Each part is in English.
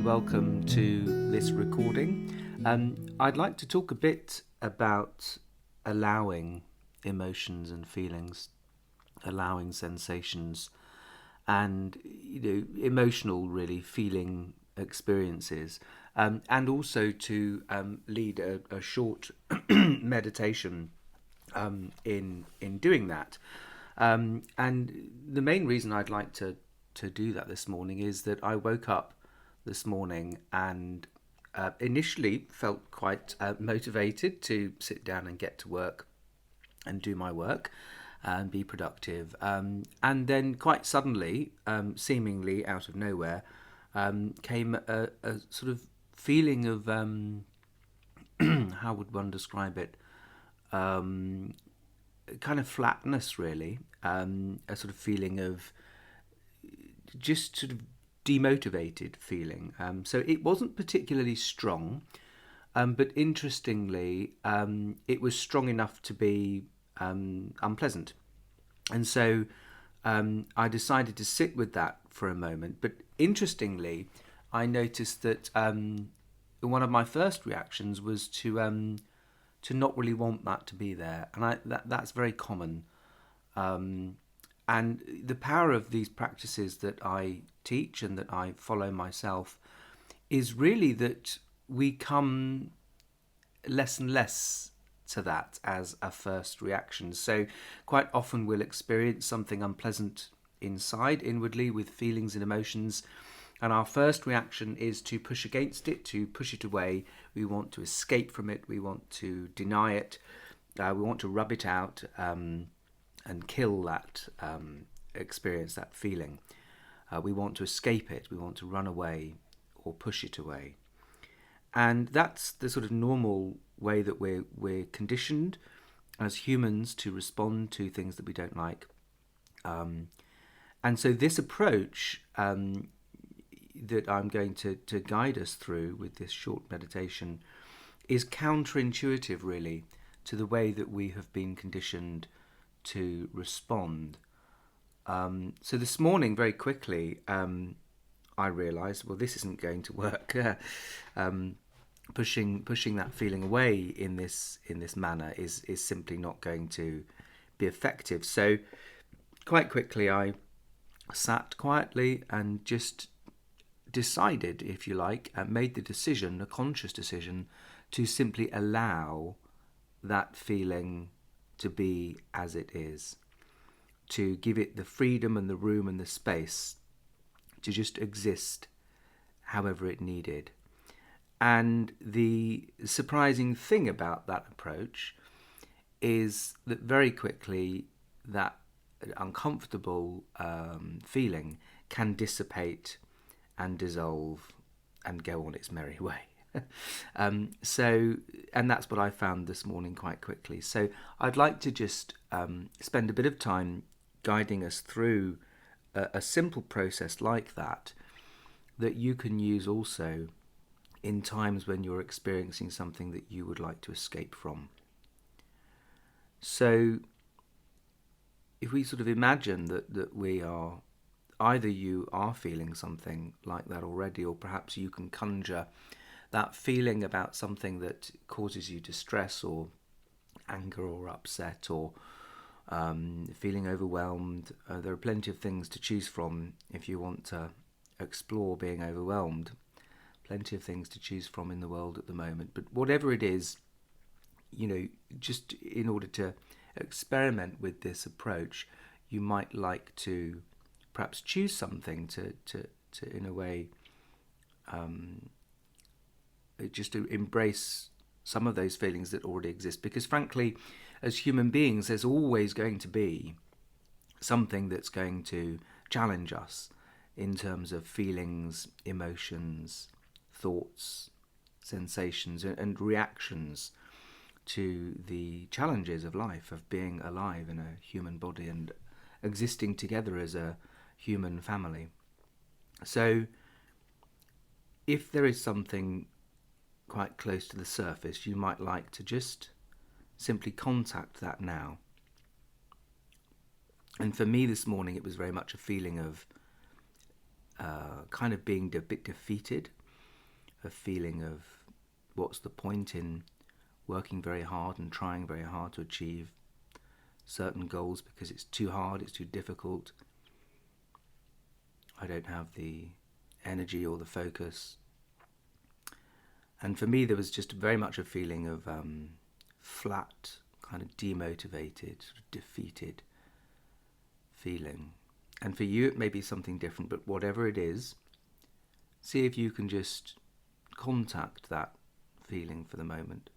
and welcome to this recording. I'd like to talk a bit about allowing emotions and feelings, allowing sensations, and emotional, really feeling experiences, and also to lead a short meditation in doing that. And the main reason I'd like to do that this morning is that I woke up this morning and initially felt quite motivated to sit down and get to work and do my work and be productive. And then quite suddenly, seemingly out of nowhere, came a sort of feeling of how would one describe it? Kind of flatness, really. A sort of feeling of just sort of demotivated feeling. So it wasn't particularly strong, but interestingly, it was strong enough to be unpleasant. And so I decided to sit with that for a moment. But interestingly, I noticed that one of my first reactions was to not really want that to be there, and that's very common. And the power of these practices that I teach and that I follow myself is really that we come less and less to that as a first reaction. So quite often we'll experience something unpleasant inwardly, with feelings and emotions, and our first reaction is to push against it, to push it away. We want to escape from it, we want to deny it, we want to rub it out, and kill that experience, that feeling. We want to escape it, we want to run away or push it away. And that's the sort of normal way that we're conditioned as humans to respond to things that we don't like. And so this approach that I'm going to guide us through with this short meditation is counterintuitive, really, to the way that we have been conditioned to respond. So this morning, very quickly, I realised, well, this isn't going to work. Pushing that feeling away in this manner is simply not going to be effective. So quite quickly, I sat quietly and just decided, if you like, made the decision, a conscious decision, to simply allow that feeling to be as it is, to give it the freedom and the room and the space to just exist however it needed. And the surprising thing about that approach is that very quickly that uncomfortable feeling can dissipate and dissolve and go on its merry way. And that's what I found this morning quite quickly. So I'd like to just spend a bit of time guiding us through a simple process like that you can use also in times when you're experiencing something that you would like to escape from. So if we sort of imagine that we are, either you are feeling something like that already, or perhaps you can conjure that feeling about something that causes you distress or anger or upset or feeling overwhelmed. There are plenty of things to choose from if you want to explore being overwhelmed. Plenty of things to choose from in the world at the moment. But whatever it is, just in order to experiment with this approach, you might like to perhaps choose something to in a way, just to embrace some of those feelings that already exist. Because frankly, as human beings, there's always going to be something that's going to challenge us in terms of feelings, emotions, thoughts, sensations, and reactions to the challenges of life, of being alive in a human body and existing together as a human family. So if there is something quite close to the surface, you might like to just simply contact that now. And for me this morning, it was very much a feeling of kind of being a bit defeated, a feeling of what's the point in working very hard and trying very hard to achieve certain goals because it's too hard, it's too difficult. I don't have the energy or the focus. And for me, there was just very much a feeling of flat, kind of demotivated, sort of defeated feeling. And for you, it may be something different, but whatever it is, see if you can just contact that feeling for the moment.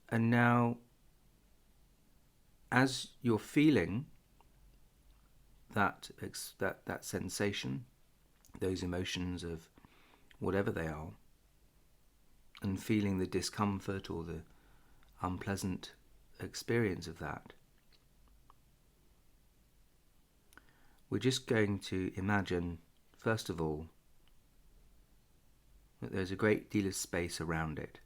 And now, as you're feeling that sensation, those emotions of whatever they are, and feeling the discomfort or the unpleasant experience of that, we're just going to imagine, first of all, that there's a great deal of space around it.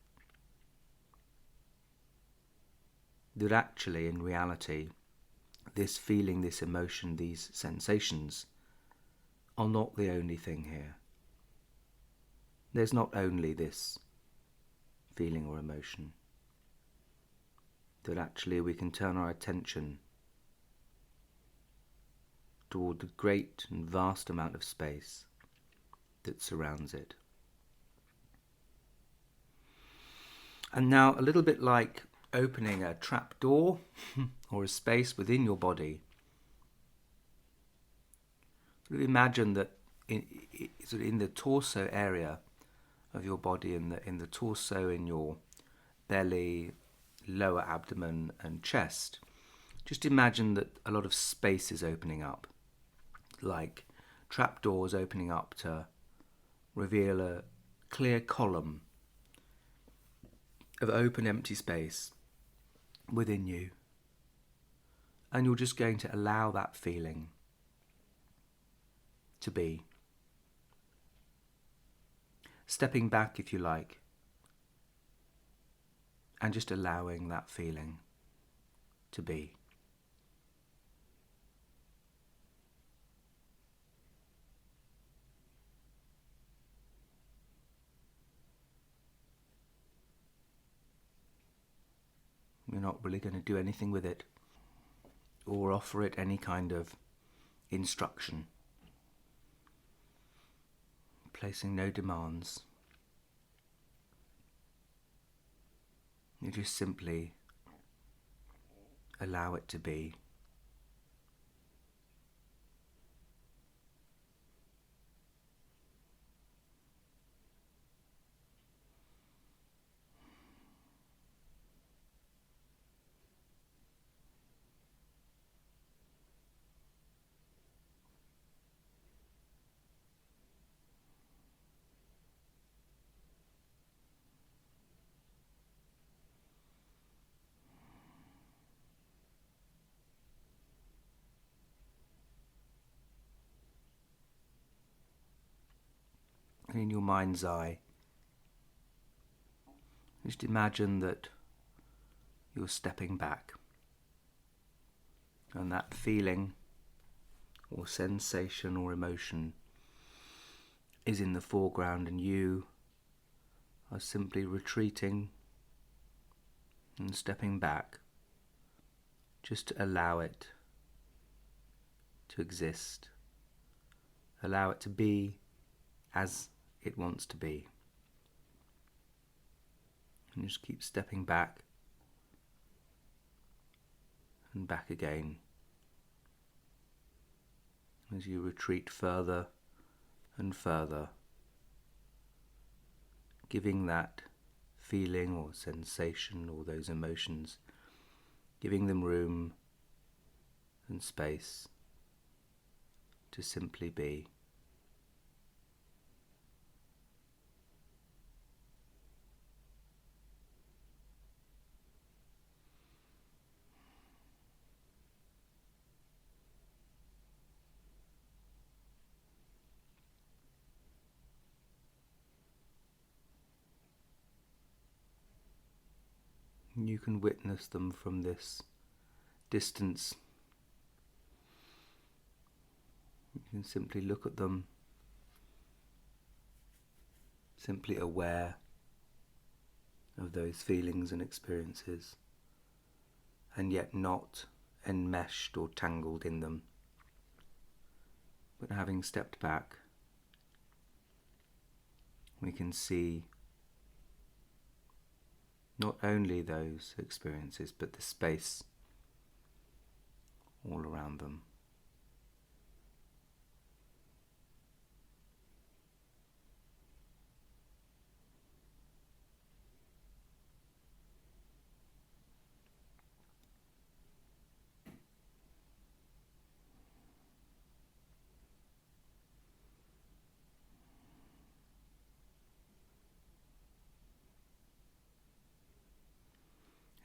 That actually, in reality, this feeling, this emotion, these sensations are not the only thing here. There's not only this feeling or emotion. That actually we can turn our attention toward the great and vast amount of space that surrounds it. And now, a little bit like opening a trap door or a space within your body, sort of imagine that in the torso area of your body, in the torso, in your belly, lower abdomen and chest, just imagine that a lot of space is opening up, like trapdoors opening up to reveal a clear column of open, empty space within you. And you're just going to allow that feeling to be. Stepping back, if you like, and just allowing that feeling to be. You're not really going to do anything with it or offer it any kind of instruction, placing no demands. You just simply allow it to be. And in your mind's eye, just imagine that you're stepping back, and that feeling or sensation or emotion is in the foreground, and you are simply retreating and stepping back just to allow it to exist, allow it to be as it wants to be. And just keep stepping back and back again as you retreat further and further, giving that feeling or sensation or those emotions, giving them room and space to simply be. You can witness them from this distance. You can simply look at them, simply aware of those feelings and experiences, and yet not enmeshed or tangled in them, but having stepped back, we can see not only those experiences, but the space all around them.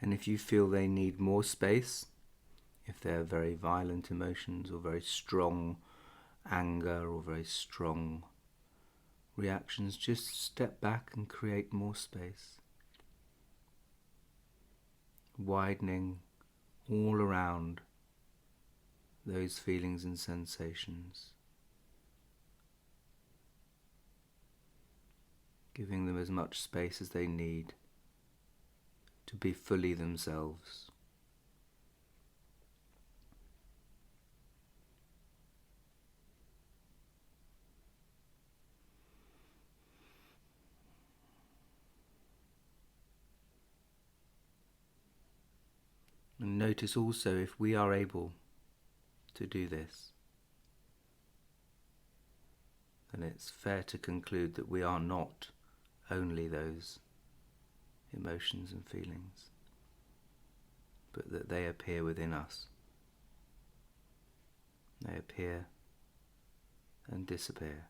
And if you feel they need more space, if they're very violent emotions or very strong anger or very strong reactions, just step back and create more space, widening all around those feelings and sensations, giving them as much space as they need to be fully themselves. And notice also if we are able to do this, then it's fair to conclude that we are not only those emotions and feelings, but that they appear within us. They appear and disappear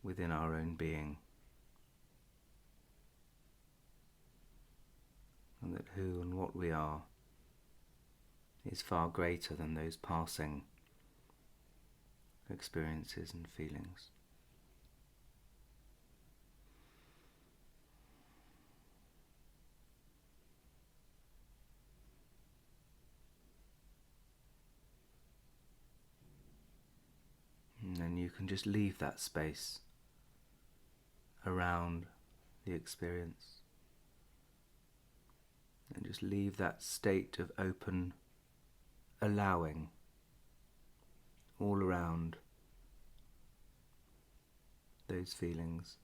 within our own being. And that who and what we are is far greater than those passing experiences and feelings. And then you can just leave that space around the experience. And just leave that state of open allowing all around those feelings